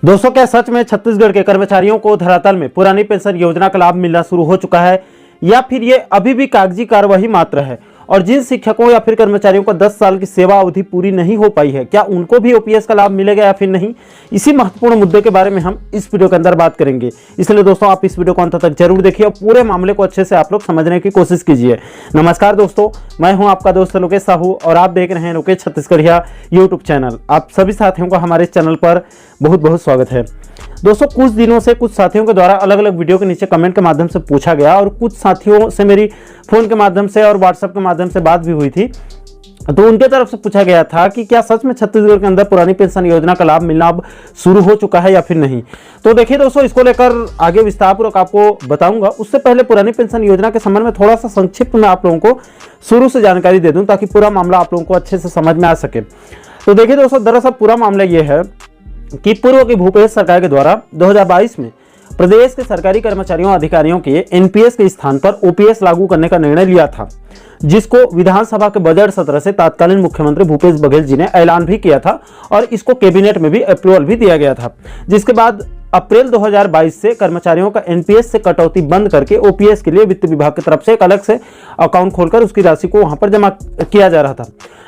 दोस्तों, क्या सच में छत्तीसगढ़ के कर्मचारियों को धरातल में पुरानी पेंशन योजना का लाभ मिलना शुरू हो चुका है या फिर ये अभी भी कागजी कार्यवाही मात्र है? और जिन शिक्षकों या फिर कर्मचारियों को 10 साल की सेवा अवधि पूरी नहीं हो पाई है, क्या उनको भी ओपीएस का लाभ मिलेगा या फिर नहीं? इसी महत्वपूर्ण मुद्दे के बारे में हम इस वीडियो के अंदर बात करेंगे। इसलिए दोस्तों, आप इस वीडियो को अंत तक जरूर देखिए और पूरे मामले को अच्छे से आप लोग समझने की कोशिश कीजिए। नमस्कार दोस्तों, मैं हूं आपका दोस्त लोकेश साहू और आप देख रहे हैं लोकेश छत्तीसगढ़िया यूट्यूब चैनल। आप सभी साथियों का हमारे चैनल पर बहुत बहुत स्वागत है। दोस्तों, कुछ दिनों से कुछ साथियों के द्वारा अलग अलग वीडियो के नीचे कमेंट के माध्यम से पूछा गया और कुछ साथियों से मेरी फोन के माध्यम से और व्हाट्सएप के माध्यम से बात भी हुई थी। तो उनके तरफ से पूछा गया था कि क्या सच में छत्तीसगढ़ के अंदर पुरानी पेंशन योजना का लाभ मिलना अब शुरू हो चुका है या फिर नहीं। तो देखिए दोस्तों, इसको लेकर आगे विस्तारपूर्वक आपको बताऊंगा। उससे पहले पुरानी पेंशन योजना के संबंध में थोड़ा सा संक्षिप्त में आप लोगों को शुरू से जानकारी दे दूं ताकि पूरा मामला आप लोगों को अच्छे से समझ में आ सके। तो देखिए दोस्तों, दरअसल पूरा मामला ये है कि पूर्व की भूपेश सरकार के द्वारा 2022 में प्रदेश के सरकारी कर्मचारियों अधिकारियों के एनपीएस के स्थान पर ओपीएस लागू करने का निर्णय लिया था, जिसको विधानसभा के बजट सत्र से तत्कालीन मुख्यमंत्री भूपेश बघेल जी ने ऐलान भी किया था और इसको कैबिनेट में भी अप्रूवल भी दिया गया था। जिसके बाद अप्रैल 2022 से कर्मचारियों का एनपीएस से कटौती बंद करके ओपीएस के लिए वित्त विभाग की तरफ से एक अलग से अकाउंट खोलकर उसकी राशि को वहां पर जमा किया जा रहा था।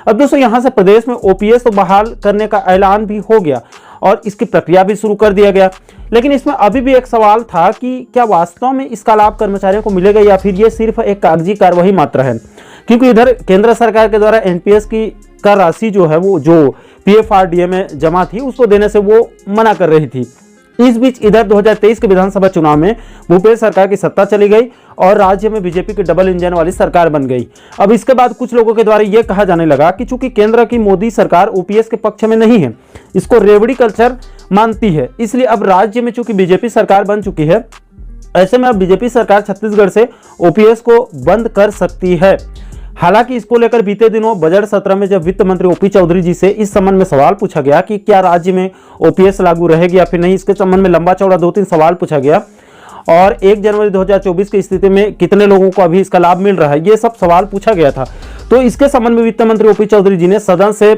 अब दोस्तों, यहां से प्रदेश में ओपीएस तो बहाल करने का ऐलान भी हो गया और इसकी प्रक्रिया भी शुरू कर दिया गया। लेकिन इसमें अभी भी एक सवाल था कि क्या वास्तव में इसका लाभ कर्मचारियों को मिलेगा या फिर ये सिर्फ एक कागजी कार्यवाही मात्र है, क्योंकि इधर केंद्र सरकार के द्वारा एनपीएस की का राशि जो है वो जो पीएफआरडीए में जमा थी उसको देने से वो मना कर रही थी। इस बीच इधर 2023 के विधानसभा चुनाव में भूपेश सरकार की सत्ता चली गई और राज्य में बीजेपी की डबल इंजन वाली सरकार बन गई। अब इसके बाद कुछ लोगों के द्वारा यह कहा जाने लगा कि चूंकि केंद्र की मोदी सरकार ओपीएस के पक्ष में नहीं है, इसको रेवड़ी कल्चर मानती है, इसलिए अब राज्य में चूंकि बीजेपी सरकार बन चुकी है, ऐसे में अब बीजेपी सरकार छत्तीसगढ़ से ओपीएस को बंद कर सकती है। हालांकि इसको लेकर बीते दिनों बजट सत्र में जब वित्त मंत्री ओपी चौधरी जी से इस संबंध में सवाल पूछा गया कि क्या राज्य में ओपीएस लागू रहेगी या फिर नहीं, इसके संबंध में लंबा चौड़ा 2-3 सवाल पूछा गया और 1 जनवरी 2024 की स्थिति में कितने लोगों को अभी इसका लाभ मिल रहा है, ये सब सवाल पूछा गया था। तो इसके संबंध में वित्त मंत्री ओपी चौधरी जी ने सदन से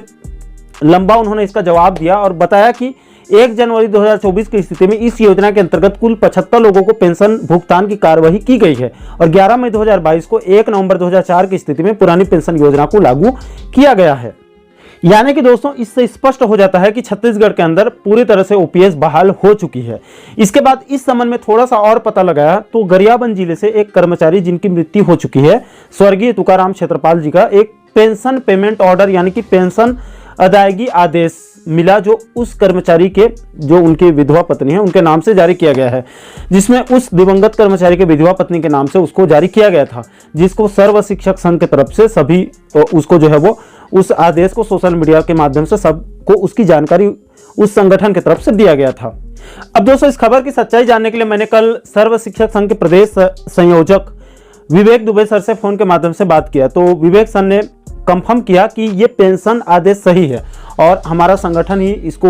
लंबा उन्होंने इसका जवाब दिया और बताया कि 1 जनवरी 2024 की स्थिति में इस योजना के अंतर्गत कुल 75 लोगों को पेंशन भुगतान की कार्यवाही की गई है और 11 मई 2022 को 1 नवंबर 2004 की स्थिति में पुरानी पेंशन योजना को लागू किया गया है। यानी कि दोस्तों, इससे स्पष्ट हो जाता है कि छत्तीसगढ़ के अंदर पूरी तरह से ओपीएस बहाल हो चुकी है। इसके बाद इस संबंध में थोड़ा सा और पता लगाया तो गरियाबंद जिले से एक कर्मचारी जिनकी मृत्यु हो चुकी है, स्वर्गीय तुकाराम क्षेत्रपाल जी का एक पेंशन पेमेंट ऑर्डर यानी कि पेंशन अदायगी आदेश मिला, जो उस कर्मचारी के जो उनकी विधवा पत्नी है उनके नाम से जारी किया गया है, जिसमें उस दिवंगत कर्मचारी के विधवा पत्नी के नाम से उसको जारी किया गया था, जिसको सर्व शिक्षक संघ की तरफ से सभी उसको जो है वो उस आदेश को सोशल मीडिया के माध्यम से सबको उसकी जानकारी उस संगठन की तरफ से दिया गया था। अब दोस्तों, इस खबर की सच्चाई जानने के लिए मैंने कल सर्व शिक्षक संघ के प्रदेश संयोजक विवेक दुबे सर से फोन के माध्यम से बात किया। तो विवेक सर ने कंफर्म किया कि ये पेंशन आदेश सही है और हमारा संगठन ही इसको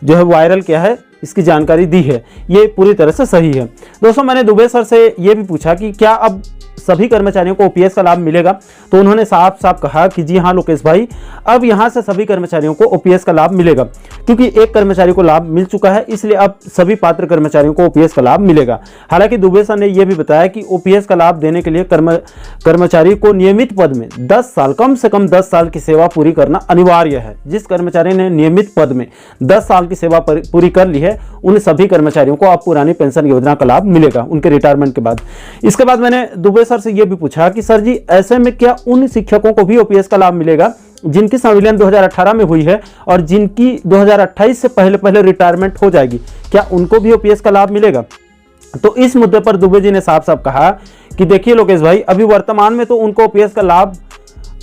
जो है वायरल किया है, इसकी जानकारी दी है, ये पूरी तरह से सही है। दोस्तों, मैंने दुबे सर से ये भी पूछा कि क्या अब सभी कर्मचारियों को ओपीएस का लाभ मिलेगा, तो उन्होंने साफ साफ कहा कि जी हाँ लोकेश भाई, अब यहाँ से सभी कर्मचारियों को ओपीएस का लाभ मिलेगा, क्योंकि एक कर्मचारी को लाभ मिल चुका है, इसलिए अब सभी पात्र कर्मचारियों को ओपीएस का लाभ मिलेगा। हालांकि दुबे सर ने यह भी बताया कि ओपीएस का लाभ देने के लिए कर्मचारी को नियमित पद में 10 साल, कम से कम 10 साल की सेवा पूरी करना अनिवार्य है। जिस कर्मचारी ने नियमित पद में 10 साल की सेवा पूरी कर ली है, उन सभी कर्मचारियों को अब पुरानी पेंशन योजना का लाभ मिलेगा उनके रिटायरमेंट के बाद। इसके बाद मैंने दुबे सर से यह भी पूछा कि सर जी, ऐसे में क्या उन शिक्षकों को भी ओपीएस का लाभ मिलेगा जिनकी संविलियन 2018 में हुई है और जिनकी 2028 से पहले रिटायरमेंट हो जाएगी, क्या उनको भी ओपीएस का लाभ मिलेगा? तो इस मुद्दे पर दुबे जी ने साफ साफ कहा कि देखिए लोकेश भाई, अभी वर्तमान में तो उनको ओपीएस का लाभ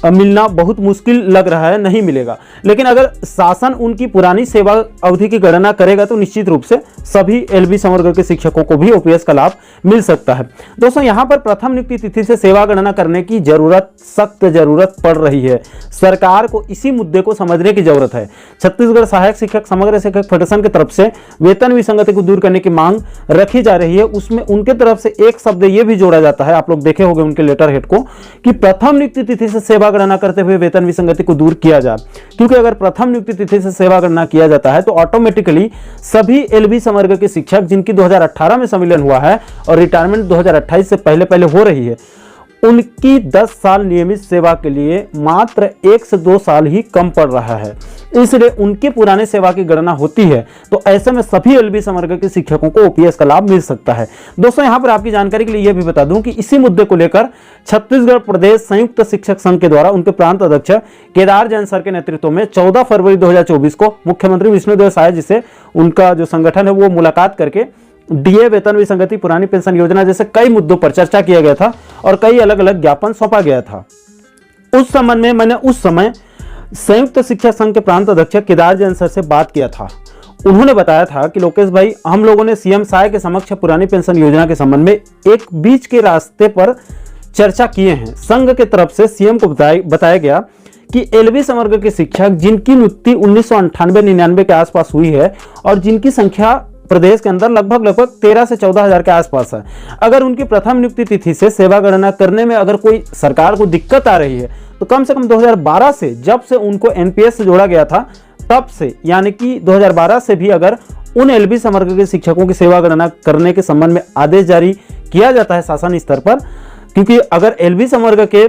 मिलना बहुत मुश्किल लग रहा है, नहीं मिलेगा, लेकिन अगर शासन उनकी पुरानी सेवा अवधि की गणना करेगा तो निश्चित रूप से सभी एलबी संवर्ग के शिक्षकों को भी ओपीएस का लाभ मिल सकता है। दोस्तों, यहाँ पर प्रथम नियुक्ति तिथि से सेवा गणना करने की सख्त जरूरत पड़ रही है। सरकार को इसी मुद्दे को समझने की जरूरत है। छत्तीसगढ़ सहायक शिक्षक समग्र शिक्षक फेडरेशन की तरफ से वेतन विसंगति को दूर करने की मांग रखी जा रही है। उसमें उनके तरफ से एक शब्द ये भी जोड़ा जाता है, आप लोग देखे होंगे उनके लेटर हेड को, कि प्रथम नियुक्ति तिथि से सेवा सेवा गणना करते हुए वेतन विसंगति को दूर किया जाए, क्योंकि अगर प्रथम नियुक्ति तिथि से सेवा गणना किया जाता है तो ऑटोमेटिकली सभी एलबी संवर्ग के शिक्षक जिनकी 2018 में संविलियन हुआ है और रिटायरमेंट 2028 से पहले हो रही है, उनकी 10 साल नियमित सेवा के लिए मात्र 1 से 2 साल ही कम पड़ रहा है, इसलिए उनके पुराने सेवा की गणना होती है। तो ऐसे में सभी एलबी संवर्ग के शिक्षकों को ओपीएस का लाभ मिल सकता है। दोस्तों, यहां पर आपकी जानकारी के लिए यह भी बता दूं कि इसी मुद्दे को लेकर छत्तीसगढ़ प्रदेश संयुक्त शिक्षक संघ के द्वारा उनके प्रांत अध्यक्ष केदार जैन सर के नेतृत्व में 14 फरवरी 2024 को मुख्यमंत्री विष्णुदेव साय जी से उनका जो संगठन है वो मुलाकात करके डीए, वेतन विसंगति, पुरानी पेंशन योजना जैसे कई मुद्दों पर चर्चा किया गया था और कई अलग अलग ज्ञापन सौंपा गया था। उस संबंध में मैंने उस समय संयुक्त शिक्षक संघ के प्रांत अध्यक्ष केदार जैन सर से बात किया था। उन्होंने बताया था कि लोकेश भाई, हम लोगों ने सीएम साय के समक्ष पुरानी पेंशन योजना के संबंध में एक बीच के रास्ते पर चर्चा किए हैं। संघ के तरफ से सीएम को बताया गया कि एलबी संवर्ग के शिक्षक जिनकी नियुक्ति 1998-99 के आसपास हुई है और जिनकी संख्या प्रदेश के अंदर लगभग 13 से 14 हजार के आसपास है, अगर उनकी प्रथम नियुक्ति तिथि से सेवा गणना करने में अगर कोई सरकार को दिक्कत आ रही है तो कम से कम 2012 से, जब से उनको एनपीएस से जोड़ा गया था तब से, यानी कि 2012 से भी अगर उन एलबी संवर्ग के शिक्षकों की सेवा गणना करने के संबंध में आदेश जारी किया जाता है शासन स्तर पर, क्योंकि अगर एलबी संवर्ग के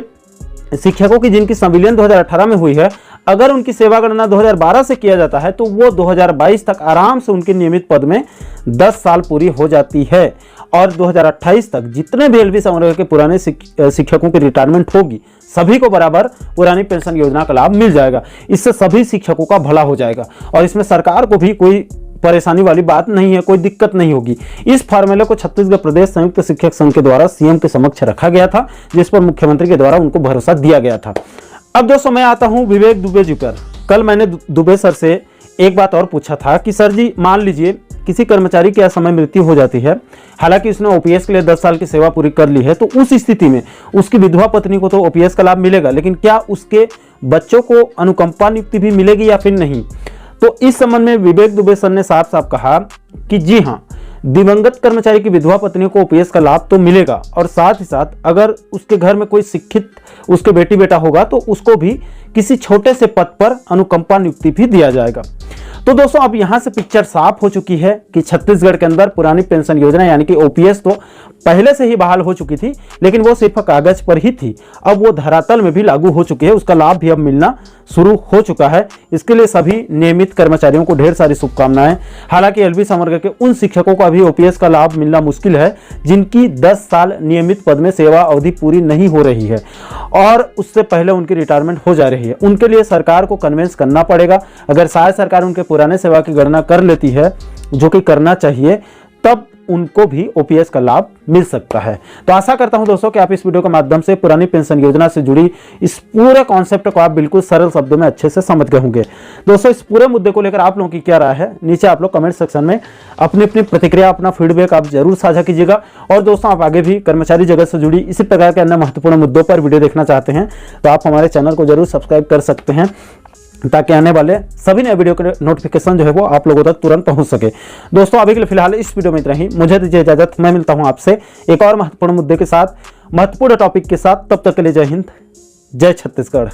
शिक्षकों की जिनकी संविलियन 2018 में हुई है, अगर उनकी सेवा गणना 2012 से किया जाता है तो वो 2022 तक आराम से उनके नियमित पद में 10 साल पूरी हो जाती है और 2028 तक जितने भी एलबी संवर्ग के पुराने शिक्षकों की रिटायरमेंट होगी, सभी को बराबर पुरानी पेंशन योजना का लाभ मिल जाएगा। इससे सभी शिक्षकों का भला हो जाएगा और इसमें सरकार को भी कोई परेशानी वाली बात नहीं है, कोई दिक्कत नहीं होगी। इस फॉर्मूले को छत्तीसगढ़ प्रदेश संयुक्त शिक्षक संघ के द्वारा सीएम के समक्ष रखा गया था, जिस पर मुख्यमंत्री के द्वारा उनको भरोसा दिया गया था। अब दोस्तों, मैं आता हूं विवेक दुबे जी पर। कल मैंने दुबे सर से एक बात और पूछा था कि सर जी, मान लीजिए किसी कर्मचारी की असमय मृत्यु हो जाती है, हालांकि उसने ओपीएस के लिए 10 साल की सेवा पूरी कर ली है, तो उस स्थिति में उसकी विधवा पत्नी को तो ओपीएस का लाभ मिलेगा, लेकिन क्या उसके बच्चों को अनुकंपा नियुक्ति भी मिलेगी या फिर नहीं? तो इस संबंध में विवेक दुबे सर ने साफ साफ कहा कि जी हाँ, दिवंगत कर्मचारी की विधवा पत्नी को ओपीएस का लाभ तो मिलेगा और साथ ही साथ अगर उसके घर में कोई शिक्षित उसके बेटी बेटा होगा तो उसको भी किसी छोटे से पद पर अनुकंपा नियुक्ति भी दिया जाएगा। तो दोस्तों, अब यहां से पिक्चर साफ हो चुकी है कि छत्तीसगढ़ के अंदर पुरानी पेंशन योजना यानी कि ओपीएस तो पहले से ही बहाल हो चुकी थी, लेकिन वो सिर्फ कागज पर ही थी। अब वो धरातल में भी लागू हो चुकी है, उसका लाभ भी अब मिलना शुरू हो चुका है। इसके लिए सभी नियमित कर्मचारियों को ढेर सारी शुभकामनाएं। हालांकि एलबी संवर्ग के उन शिक्षकों को अभी ओपीएस का लाभ मिलना मुश्किल है जिनकी 10 साल नियमित पद में सेवा अवधि पूरी नहीं हो रही है और उससे पहले उनकी रिटायरमेंट हो जा रही है। उनके लिए सरकार को कन्विंस करना पड़ेगा। अगर शायद सरकार उनके पुराने सेवा की गणना कर लेती है, जो कि करना चाहिए, तब उनको भी ओपीएस का लाभ मिल सकता है। तो आशा करता हूं दोस्तों कि आप इस वीडियो के माध्यम से पुरानी पेंशन योजना से जुड़ी इस पूरे कॉन्सेप्ट को आप बिल्कुल सरल शब्दों में अच्छे से समझ गए होंगे। दोस्तों, इस पूरे मुद्दे को लेकर आप लोगों की क्या राय है, नीचे आप लोग कमेंट सेक्शन में अपनी अपनी प्रतिक्रिया, अपना फीडबैक आप जरूर साझा कीजिएगा। और दोस्तों, आप आगे भी कर्मचारी जगत से जुड़ी इसी प्रकार के अन्य महत्वपूर्ण मुद्दों पर वीडियो देखना चाहते हैं तो आप हमारे चैनल को जरूर सब्सक्राइब कर सकते हैं, ताकि आने वाले सभी नए वीडियो के नोटिफिकेशन जो है वो आप लोगों तक तुरंत पहुंच सके। दोस्तों, अभी के लिए फिलहाल इस वीडियो में इतना ही। मुझे दीजिए इजाजत, मैं मिलता हूं आपसे एक और महत्वपूर्ण मुद्दे के साथ, महत्वपूर्ण टॉपिक के साथ। तब तक के लिए जय हिंद, जय छत्तीसगढ़।